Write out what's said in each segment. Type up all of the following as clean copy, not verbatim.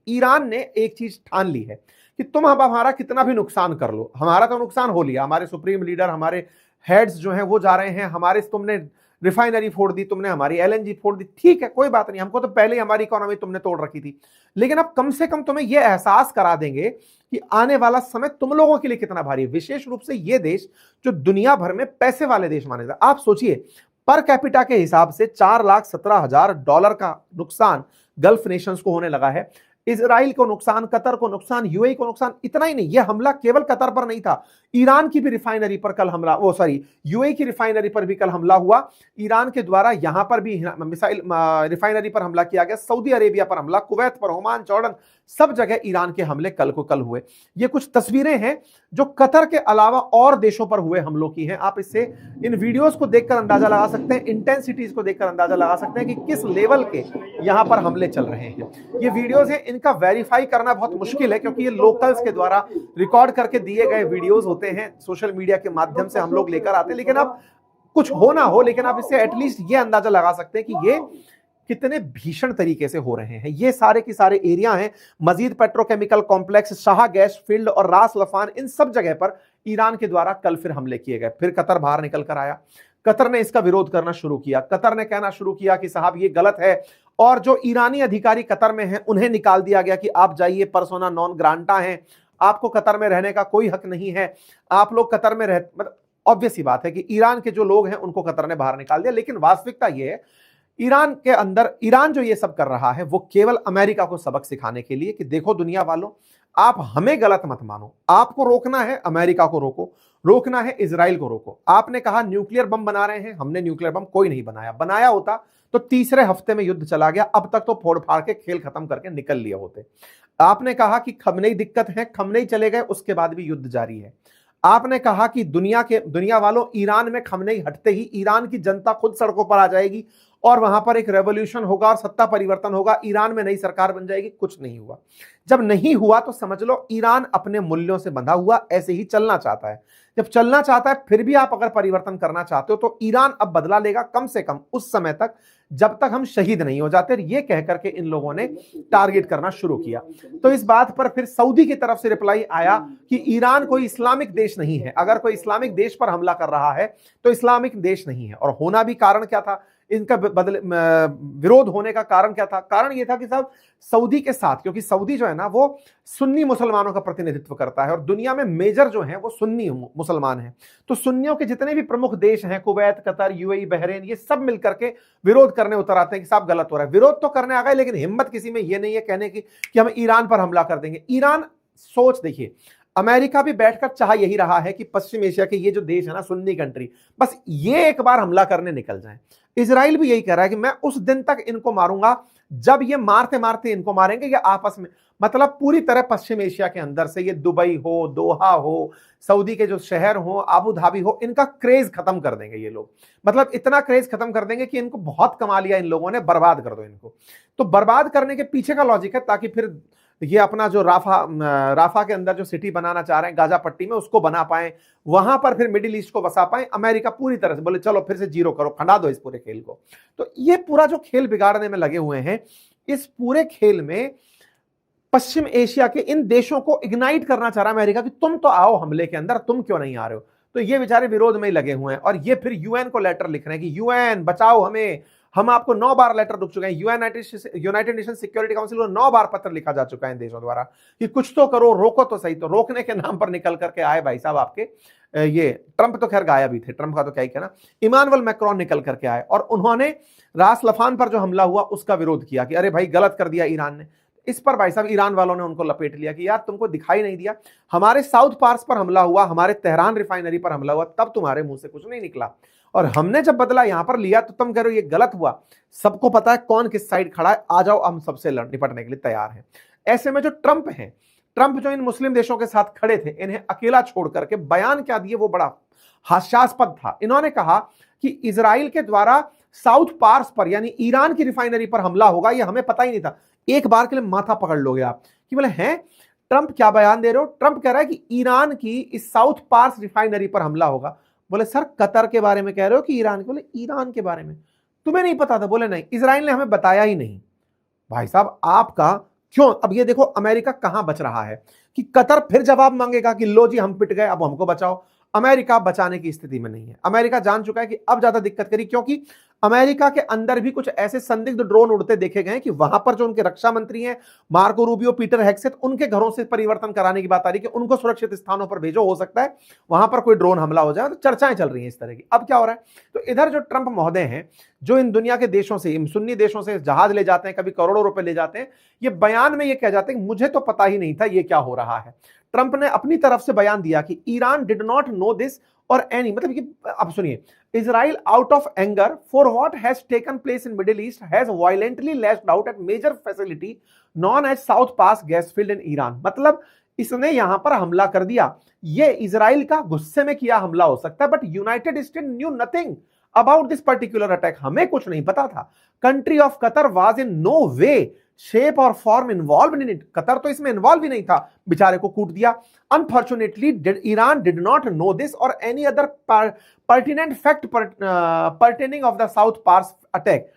Iran ने एक चीज ठान ली है कि तुम अब हमारा कितना भी नुकसान कर लो, हमारा तो नुकसान हो लिया, हमारे सुप्रीम लीडर, हमारे हेड्स जो हैं वो जा रहे हैं, हमारे तुमने रिफाइनरी फोड़ दी, तुमने हमारी एलएनजी फोड़ दी, ठीक है कोई बात नहीं, हमको तो पहले ही हमारी इकोनॉमी तुमने तोड़ रखी थी, लेकिन अब कम से कम तुम्हें यह एहसास करा देंगे कि आने वाला समय तुम लोगों के लिए कितना भारी है, विशेष रूप से ये देश जो दुनिया भर में पैसे वाले देश माने जाते हैं। आप सोचिए, पर कैपिटा के हिसाब से $4,17,000 का नुकसान गल्फ नेशंस को होने लगा है। इजराइल को नुकसान, कतर को नुकसान, यूएई को नुकसान। इतना ही नहीं, यह हमला केवल कतर पर नहीं था, ईरान की भी रिफाइनरी पर कल हमला, यूएई की रिफाइनरी पर भी कल हमला हुआ। ईरान के द्वारा यहां पर भी मिसाइल रिफाइनरी पर हमला किया गया, सऊदी अरेबिया पर हमला, कुवैत पर, ओमान, जॉर्डन, सब जगह ईरान के हमले कल को कल हुए। ये कुछ तस्वीरें हैं जो कतर के अलावा और देशों पर हुए हमलों की हैं। आप इससे इन वीडियोस को देखकर अंदाजा लगा सकते हैं, इंटेंसिटीज को देखकर अंदाजा लगा सकते हैं कि किस लेवल के यहां पर हमले चल रहे हैं। ये वीडियोस हैं, इनका वेरीफाई करना बहुत मुश्किल है क्योंकि ये लोकल्स के द्वारा रिकॉर्ड करके दिए गए वीडियोस होते हैं, सोशल मीडिया के माध्यम से हम लोग लेकर आते हैं। लेकिन अब कुछ हो ना हो, लेकिन आप इससे एटलीस्ट ये अंदाजा लगा सकते हैं कि ये कितने भीषण तरीके से हो रहे हैं। ये सारे के सारे एरिया हैं, मजीद petrochemical complex, Shah gas field और रास लफान, इन सब जगह पर ईरान के द्वारा कल फिर हमले किए गए। फिर कतर बाहर निकल कर आया, कतर ने इसका विरोध करना शुरू किया, कतर ने कहना शुरू किया कि साहब ये गलत है, और जो ईरानी अधिकारी कतर में हैं उन्हें निकाल दिया गया कि आप जाइए, पर्सोना नॉन ग्रांटा हैं, आपको कतर में रहने का कोई हक नहीं है, आप लोग कतर में रह, मतलब ऑब्वियस ही बात है कि ईरान के जो लोग हैं उनको कतर ने बाहर निकाल दिया। लेकिन वास्तविकता ये है, ईरान के अंदर, ईरान जो ये सब कर रहा है वो केवल अमेरिका को सबक सिखाने के लिए कि देखो दुनिया वालों, आप हमें गलत मत मानो, आपको रोकना है अमेरिका को रोको, रोकना है इजराइल को रोको। आपने कहा न्यूक्लियर बम बना रहे हैं, हमने न्यूक्लियर बम कोई नहीं बनाया, बनाया होता तो तीसरे हफ्ते में युद्ध चला गया, अब तक तो फोड़ फाड़ के खेल खत्म करके निकल लिए होते। आपने कहा कि खमनेई दिक्कत है, खमनेई चले गए, उसके बाद भी युद्ध जारी है। आपने कहा कि दुनिया वालों, ईरान में खमनेई हटते ही ईरान की जनता खुद सड़कों पर आ जाएगी और वहां पर एक रेवोल्यूशन होगा और सत्ता परिवर्तन होगा, ईरान में नई सरकार बन जाएगी। कुछ नहीं हुआ। जब नहीं हुआ तो समझ लो ईरान अपने मूल्यों से बंधा हुआ ऐसे ही चलना चाहता है। जब चलना चाहता है, फिर भी आप अगर परिवर्तन करना चाहते हो तो ईरान अब बदला लेगा, कम से कम उस समय तक जब तक हम शहीद नहीं हो जाते। ये कह करके इन लोगों ने टारगेट करना शुरू किया। तो इस बात पर फिर सऊदी की तरफ से रिप्लाई आया कि ईरान कोई इस्लामिक देश नहीं है, अगर कोई इस्लामिक देश पर हमला कर रहा है तो इस्लामिक देश नहीं है। और होना भी कारण क्या था, इनका विरोध होने का कारण क्या था? कारण यह था कि साहब सऊदी के साथ, क्योंकि सऊदी जो है ना वो सुन्नी मुसलमानों का प्रतिनिधित्व करता है और दुनिया में मेजर जो है वो सुन्नी मुसलमान हैं, तो सुन्नियों के जितने भी प्रमुख देश हैं, कुवैत, कतर, यूएई, बहरीन, ये सब मिलकर के विरोध करने उतर आते हैं कि साहब गलत हो रहा है। विरोध तो करने आ गए, लेकिन हिम्मत किसी में ये नहीं है कहने की कि हम ईरान पर हमला कर देंगे। ईरान, सोच देखिए, अमेरिका भी बैठकर चाह यही रहा है कि पश्चिम एशिया के ये जो देश है ना, सुन्नी कंट्री, बस ये एक बार हमला करने निकल जाए। इजराइल भी यही कह रहा है कि मैं उस दिन तक इनको मारूंगा जब ये मारते मारते इनको मारेंगे, या आपस में, मतलब पूरी तरह पश्चिम एशिया के अंदर से, ये दुबई हो, दोहा हो, सऊदी के जो शहर हो, आबू धाबी हो, इनका क्रेज खत्म कर देंगे ये लोग। मतलब इतना क्रेज खत्म कर देंगे कि इनको बहुत कमा लिया इन लोगों ने, बर्बाद कर दो इनको। तो बर्बाद करने के पीछे का लॉजिक है ताकि फिर ये अपना जो राफा के अंदर जो सिटी बनाना चाह रहे हैं गाजा पट्टी में, उसको बना पाए, वहां पर फिर मिडिल ईस्ट को बसा पाए। अमेरिका पूरी तरह से बोले चलो फिर से जीरो करो, खंडा दो इस पूरे खेल को। तो ये पूरा जो खेल बिगाड़ने में लगे हुए हैं, इस पूरे खेल में पश्चिम एशिया के इन देशों को इग्नाइट करना चाह रहा है अमेरिका कि तुम तो आओ हमले के अंदर, तुम क्यों नहीं आ रहे हो। तो ये बेचारे विरोध में ही लगे हुए हैं और ये फिर यूएन को लेटर लिख रहे हैं कि यूएन बचाओ हमें, हम आपको 9 बार लेटर लिख चुके हैं। यूनाइटेड नेशन सिक्योरिटी काउंसिल को 9 बार पत्र लिखा जा चुका है इन देशों द्वारा कि कुछ तो करो, रोको तो सही। तो रोकने के नाम पर निकल करके आए भाई साहब आपके ये ट्रंप, तो खैर गायब ही थे, ट्रंप का तो क्या ही कहना, इमानुएल मैक्रोन निकल करके आए और उन्होंने रास लफान पर जो हमला हुआ उसका विरोध किया कि अरे भाई गलत कर दिया ईरान ने। इस पर भाई साहब ईरान वालों ने उनको लपेट लिया कि यार तुमको दिखाई नहीं दिया, हमारे साउथ पार्स पर हमला हुआ, हमारे तेहरान रिफाइनरी पर हमला हुआ, तब तुम्हारे मुंह से कुछ नहीं निकला, और हमने जब बदला यहां पर लिया तो तुम कह रहे हो ये गलत हुआ। सबको पता है कौन किस साइड खड़ा है, आ जाओ हम सबसे निपटने के लिए तैयार हैं। ऐसे में जो ट्रंप हैं, ट्रंप जो इन मुस्लिम देशों के साथ खड़े थे, इन्हें अकेला छोड़ करके बयान क्या दिए वो बड़ा हास्यास्पद था। इन्होंने कहा कि इजराइल के द्वारा साउथ पार्स पर यानी ईरान की रिफाइनरी पर हमला होगा, ये हमें पता ही नहीं था। एक बार के लिए माथा पकड़ लोगे आप कि बोले हैं ट्रंप क्या बयान दे रहे हो। ट्रंप कह रहा है कि ईरान की इस साउथ पार्स रिफाइनरी पर हमला होगा। बोले सर कतर के बारे में कह रहे हो कि ईरान के? बोले ईरान के बारे में तुम्हें नहीं पता था? बोले नहीं, इजराइल ने हमें बताया ही नहीं। भाई साहब आपका क्यों? अब ये देखो अमेरिका कहां बच रहा है कि कतर फिर जवाब मांगेगा कि लो जी हम पिट गए, अब हमको बचाओ। अमेरिका बचाने की स्थिति में नहीं है। अमेरिका जान चुका है कि अब ज्यादा दिक्कत करी, क्योंकि अमेरिका के अंदर भी कुछ ऐसे संदिग्ध ड्रोन उड़ते देखे गए कि वहां पर जो उनके रक्षा मंत्री हैं मार्को रूबियो, पीटर हेगसेथ, उनके घरों से परिवर्तन कराने की बात आ रही है कि उनको सुरक्षित स्थानों पर भेजो, हो सकता है वहां पर कोई ड्रोन हमला हो जाए। तो चर्चाएं चल रही हैं इस तरह की। अब क्या हो रहा है, तो इधर जो ट्रंप महोदय हैं, जो इन दुनिया के देशों से, इन सुन्नी देशों से जहाज ले जाते हैं, कभी करोड़ों रुपए ले जाते हैं, ये बयान में ये कह जाते हैं कि मुझे तो पता ही नहीं था ये क्या हो रहा है। ट्रंप ने अपनी तरफ से बयान दिया कि Iran did not know this or any, मतलब ये, अब सुनिए, Israel out of anger for what has taken place in Middle East has violently lashed out at major facility known as South Pars gas field in Iran. मतलब इसने यहां पर हमला कर दिया। ये इजराइल का गुस्से में किया हमला हो सकता है, but united state knew nothing about this particular attack. हमें कुछ नहीं पता था। Country of Qatar was in no way shape or form involve in it. Qatar तो इसमें इन्वॉल्व ही नहीं था, बेचारे को कूट दिया। Unfortunately Iran did not know this or any other pertinent fact pertaining of the South Pars attack.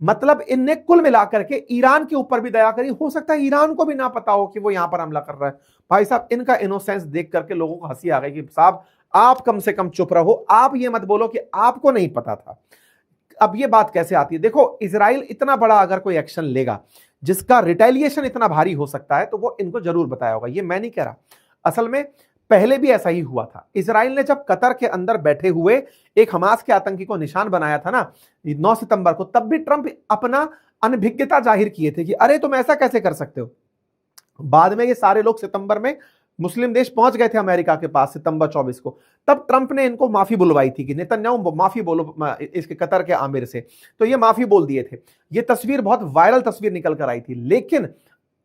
मतलब इनने कुल मिलाकर के ईरान के ऊपर भी दया करी। हो सकता है ईरान को भी ना पता हो कि वो यहां पर हमला कर रहा है। भाई साहब, इनका इनोसेंस देख करके लोगों को हंसी आ गई कि साहब आप कम से कम चुप रहो, आप ये मत बोलो कि आपको नहीं पता था। अब ये बात कैसे आती है, देखो इजराइल इतना बड़ा अगर कोई एक्शन लेगा जिसका रिटेलिएशन इतना भारी हो सकता है, तो वो इनको जरूर बताया होगा। ये मैं नहीं कह रहा, असल में पहले भी ऐसा ही हुआ था। इजराइल ने जब कतर के अंदर बैठे हुए एक हमास के आतंकी को निशान बनाया था ना 9 सितंबर को, तब भी ट्रंप अपना अनभिज्ञता जाहिर किए थे कि अरे तुम ऐसा कैसे कर सकते हो। बाद में ये सारे लोग सितंबर में मुस्लिम देश पहुंच गए थे अमेरिका के पास सितंबर 24 को, तब ट्रंप ने इनको माफी बुलवाई थी कि नेतन्याहू माफी बोलो इसके कतर के आमिर से, तो ये माफी बोल दिए थे। ये तस्वीर बहुत वायरल तस्वीर निकल कर आई थी, लेकिन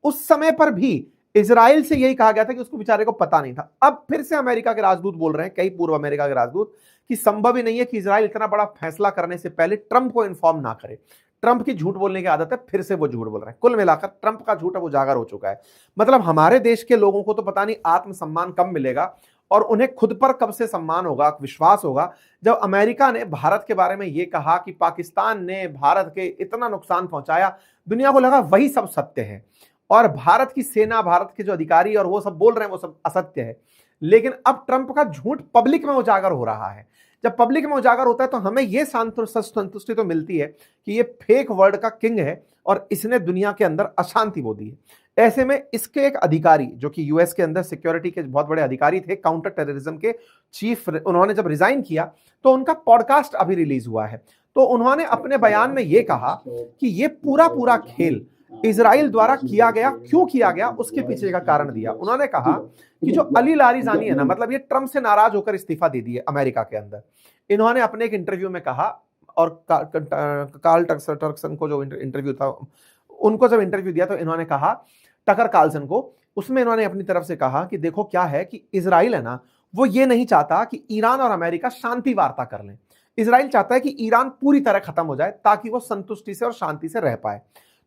उस समय पर भी इजराइल से यही कहा गया था कि उसको बेचारे को पता नहीं था। अब फिर से अमेरिका के राजदूत बोल रहे हैं, कई पूर्व अमेरिका के राजदूत, कि संभव ही नहीं है कि इजराइल इतना बड़ा फैसला करने से पहले ट्रंप को इन्फॉर्म ना करे। ट्रंप की झूठ बोलने की आदत है, फिर से वो झूठ बोल रहे हैं। कुल मिलाकर ट्रंप का झूठ अब उजागर हो चुका है। मतलब हमारे देश के लोगों को तो पता नहीं आत्मसम्मान कब मिलेगा और उन्हें खुद पर कब से सम्मान होगा, विश्वास होगा, जब अमेरिका ने भारत के बारे में यह कहा कि पाकिस्तान ने भारत के इतना नुकसान पहुंचाया, दुनिया को लगा वही सब सत्य है और भारत की सेना, भारत के जो अधिकारी और वो सब बोल रहे हैं वो सब असत्य है। लेकिन अब ट्रंप का झूठ पब्लिक में उजागर हो रहा है। जब पब्लिक में उजागर होता है तो हमें यह संतुष्टि तो मिलती है कि ये फेक वर्ल्ड का किंग है और इसने दुनिया के अंदर अशांति बो दी है। ऐसे में इसके एक अधिकारी जो कि यूएस के अंदर सिक्योरिटी के बहुत बड़े अधिकारी थे, काउंटर टेररिज्म के चीफ, उन्होंने जब रिजाइन किया तो उनका पॉडकास्ट अभी रिलीज हुआ है। तो उन्होंने अपने बयान में यह कहा कि यह पूरा खेल इजराइल द्वारा किया गया, क्यों किया गया उसके पीछे का कारण दिया। उन्होंने कहा कि जो अली लारिजानी है ना, मतलब ये ट्रंप से नाराज होकर इस्तीफा दे दिए अमेरिका के अंदर। इन्होंने अपने एक इंटरव्यू में कहा, और कार्ल टर्कसन को जो इंटरव्यू था, उनको जब इंटरव्यू दिया तो इन्होंने कहा, टकर कार्लसन को, उसमें इन्होंने अपनी तरफ से कहा कि देखो क्या है कि इजराइल है ना, वो ये नहीं चाहता कि ईरान और अमेरिका शांति वार्ता कर लें। इजराइल चाहता है कि ईरान पूरी तरह खत्म हो जाए ताकि वो संतुष्टि से और शांति से रह पाए।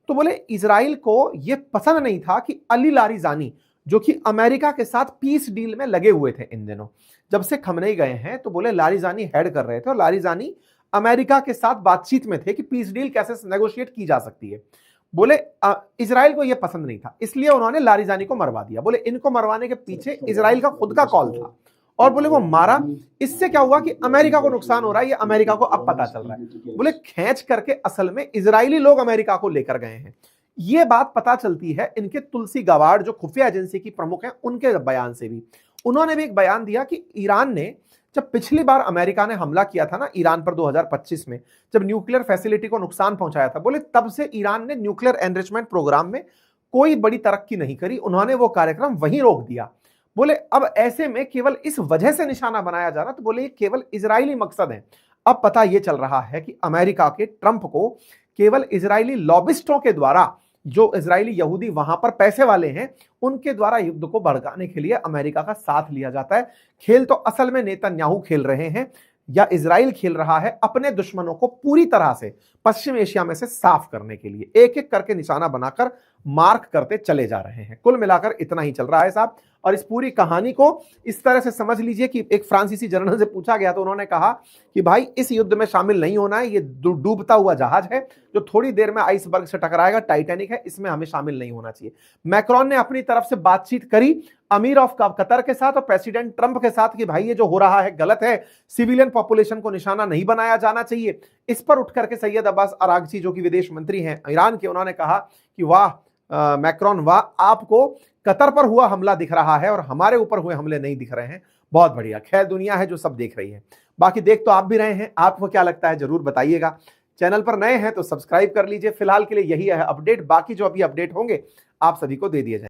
तो बोले इजराइल को यह पसंद नहीं था कि अली लारिजानी, जो कि अमेरिका के साथ पीस डील में लगे हुए थे इन दिनों, जब से खमनेई गए हैं, तो बोले लारिजानी हेड कर रहे थे और लारिजानी अमेरिका के साथ बातचीत में थे कि पीस डील कैसे नेगोशिएट की जा सकती है। बोले इजराइल को यह पसंद नहीं था, इसलिए उन्होंने लारिजानी को मरवा दिया। बोले इनको मरवाने के पीछे इजराइल का खुद का कॉल था और बोले वो मारा। इससे क्या हुआ कि अमेरिका को नुकसान हो रहा है, ये अमेरिका को अब पता चल रहा है। बोले खींच करके असल में इजरायली लोग अमेरिका को लेकर गए हैं। ये बात पता चलती है इनके तुलसी गवाड़ जो खुफिया एजेंसी की प्रमुख हैं उनके बयान से भी। उन्होंने भी एक बयान दिया कि ईरान ने, जब पिछली बार अमेरिका ने हमला किया था ना ईरान पर 2025 में, जब न्यूक्लियर फैसिलिटी को नुकसान पहुंचाया था, बोले तब से ईरान ने न्यूक्लियर एनरिचमेंट प्रोग्राम में कोई बड़ी तरक्की नहीं करी, उन्होंने वो कार्यक्रम वहीं रोक दिया। बोले अब ऐसे में केवल इस वजह से निशाना बनाया जा रहा, तो बोले ये केवल इजरायली मकसद है। अब पता ये चल रहा है कि अमेरिका के ट्रंप को केवल इजरायली लॉबिस्टों के द्वारा, जो इजरायली यहूदी वहां पर पैसे वाले हैं, उनके द्वारा युद्ध को भड़काने के लिए अमेरिका का साथ लिया जाता है। खेल तो असल में नेतन्याहू खेल रहे हैं या इजराइल खेल रहा है अपने दुश्मनों को पूरी तरह से पश्चिम एशिया में से साफ करने के लिए, एक एक करके निशाना बनाकर मार्क करते चले जा रहे हैं। कुल मिलाकर इतना ही चल रहा है साहब। और इस पूरी कहानी को इस तरह से समझ लीजिए कि एक फ्रांसीसी जनरल से पूछा गया तो उन्होंने कहा कि भाई इस युद्ध में शामिल नहीं होना है, ये डूबता हुआ जहाज है जो थोड़ी देर में आइसबर्ग से टकराएगा, टाइटैनिक है, इसमें हमें शामिल नहीं होना चाहिए। मैक्रोन ने अपनी तरफ से बातचीत करी अमीर ऑफ कतर के साथ और प्रेसिडेंट ट्रंप के साथ कि भाई ये जो हो रहा है गलत है, सिविलियन पॉपुलेशन को निशाना नहीं बनाया जाना चाहिए। इस पर उठ करके सैयद अब्बास अरागची जो कि विदेश मंत्री हैं ईरान के, उन्होंने कहा कि वाह मैक्रोन वाह, आपको कतर पर हुआ हमला दिख रहा है और हमारे ऊपर हुए हमले नहीं दिख रहे हैं, बहुत बढ़िया। खैर दुनिया है जो सब देख रही है, बाकी देख तो आप भी रहे हैं, आपको क्या लगता है जरूर बताइएगा। चैनल पर नए हैं तो सब्सक्राइब कर लीजिए। फिलहाल के लिए यही है अपडेट, बाकी जो अभी अपडेट होंगे आप सभी को दे दिए जाएंगे।